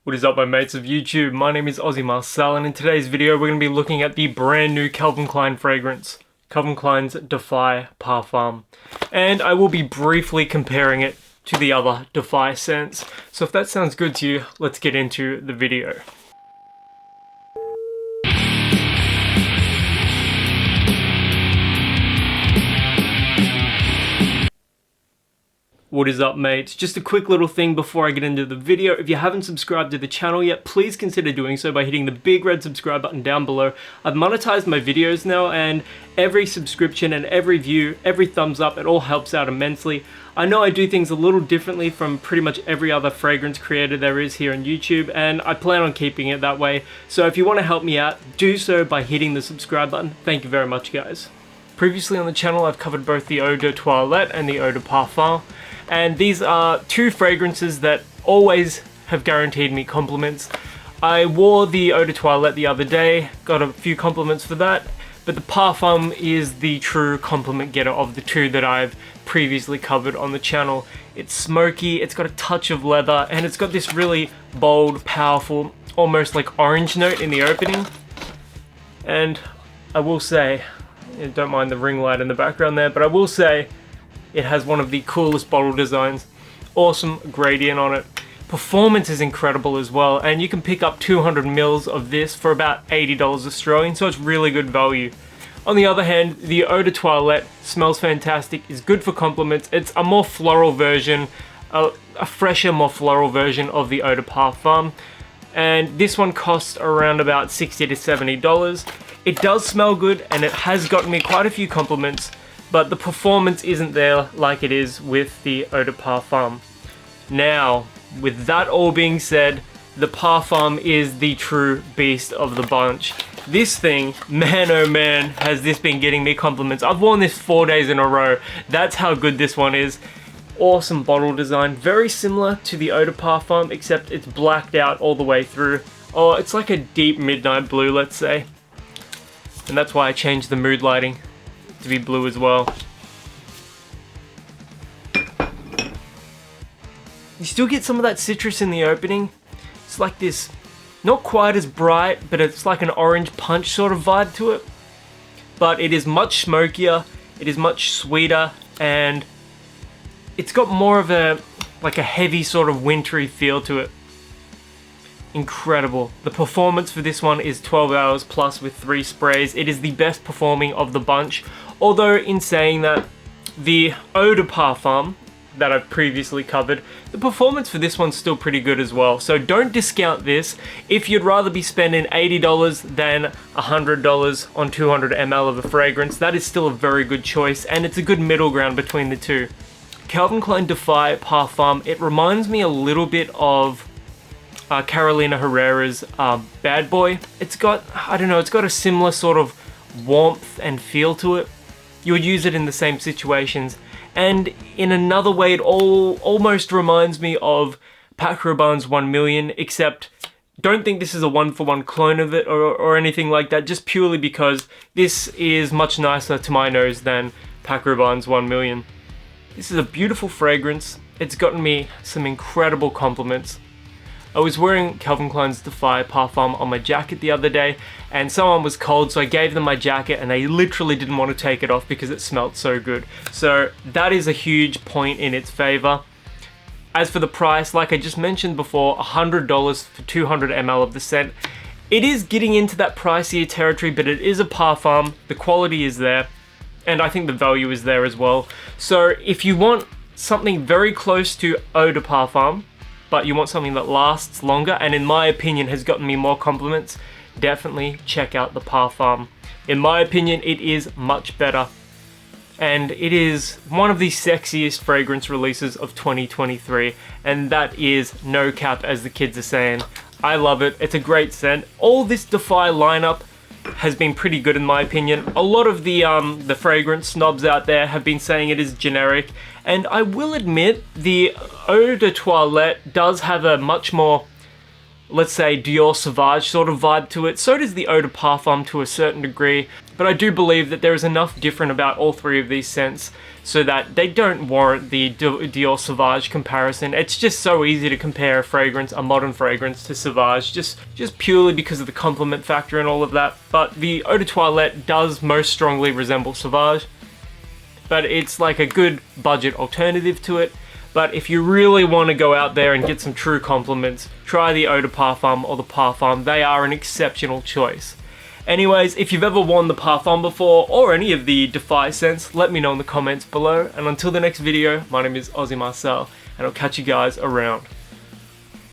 What is up, my mates of YouTube? My name is Ozzy Marcel, and in today's video we're going to be looking at the brand new Calvin Klein fragrance, Calvin Klein's Defy Parfum. And I will be briefly comparing it to the other Defy scents. So if that sounds good to you, let's get into the video. What is up, mates? Just a quick little thing before I get into the video. If you haven't subscribed to the channel yet, please consider doing so by hitting the big red subscribe button down below. I've monetized my videos now, and every subscription and every view, every thumbs up, it all helps out immensely. I know I do things a little differently from pretty much every other fragrance creator there is here on YouTube, and I plan on keeping it that way. So if you want to help me out, do so by hitting the subscribe button. Thank you very much, guys. Previously on the channel, I've covered both the Eau de Toilette and the Eau de Parfum. And these are two fragrances that always have guaranteed me compliments. I wore the Eau de Toilette the other day, got a few compliments for that, but the Parfum is the true compliment getter of the two that I've previously covered on the channel. It's smoky, it's got a touch of leather, and it's got this really bold, powerful, almost like orange note in the opening. And I will say, don't mind the ring light in the background there, but I will say, it has one of the coolest bottle designs, awesome gradient on it. Performance is incredible as well, and you can pick up 200 mils of this for about $80 Australian, so it's really good value. On the other hand, the Eau de Toilette smells fantastic, is good for compliments. It's a more floral version, a fresher, more floral version of the Eau de Parfum, and this one costs around about $60 to $70. It does smell good, and it has gotten me quite a few compliments, but the performance isn't there like it is with the Eau de Parfum. Now, with that all being said, the Parfum is the true beast of the bunch. This thing, man oh man, has this been getting me compliments. I've worn this 4 days in a row. That's how good this one is. Awesome bottle design, very similar to the Eau de Parfum, except it's blacked out all the way through. Oh, it's like a deep midnight blue, let's say. And that's why I changed the mood lighting to be blue as well. You still get some of that citrus in the opening. It's like this, not quite as bright, but it's like an orange punch sort of vibe to it. But it is much smokier, it is much sweeter, and it's got more of a, like a heavy sort of wintry feel to it. Incredible. The performance for this one is 12 hours plus with 3 sprays. It is the best performing of the bunch. Although in saying that, the Eau de Parfum that I've previously covered, the performance for this one's still pretty good as well. So don't discount this. If you'd rather be spending $80 than $100 on 200 ml of a fragrance, that is still a very good choice, and it's a good middle ground between the two. Calvin Klein Defy Parfum, it reminds me a little bit of Carolina Herrera's Bad Boy. It's got, I don't know, it's got a similar sort of warmth and feel to it. You would use it in the same situations. And in another way, it almost reminds me of Pat Rabanne's 1 Million, except don't think this is a one-for-one clone of it or anything like that, just purely because this is much nicer to my nose than Pat Rabanne's 1 Million. This is a beautiful fragrance. It's gotten me some incredible compliments. I was wearing Calvin Klein's Defy Parfum on my jacket the other day, and someone was cold, so I gave them my jacket, and they literally didn't want to take it off because it smelled so good. So that is a huge point in its favor. As for the price, like I just mentioned before, $100 for 200 ml of the scent. It is getting into that pricier territory, but it is a parfum. The quality is there, and I think the value is there as well. So if you want something very close to Eau de Parfum, but you want something that lasts longer, and in my opinion has gotten me more compliments, definitely check out the Parfum. In my opinion, it is much better, and it is one of the sexiest fragrance releases of 2023, and that is no cap, as the kids are saying. I love it. It's a great scent. All this Defy lineup has been pretty good in my opinion. A lot of the fragrance snobs out there have been saying it is generic, and I will admit the Eau de Toilette does have a much more, let's say, Dior Sauvage sort of vibe to it. So does the Eau de Parfum to a certain degree. But I do believe that there is enough different about all three of these scents so that they don't warrant the Dior Sauvage comparison. It's just so easy to compare a fragrance, a modern fragrance, to Sauvage, just purely because of the complement factor and all of that. But the Eau de Toilette does most strongly resemble Sauvage, but it's like a good budget alternative to it. But if you really want to go out there and get some true compliments, try the Eau de Parfum or the Parfum. They are an exceptional choice. Anyways, if you've ever worn the Parfum before, or any of the Defy scents, let me know in the comments below. And until the next video, my name is Ozzy Marcel, and I'll catch you guys around.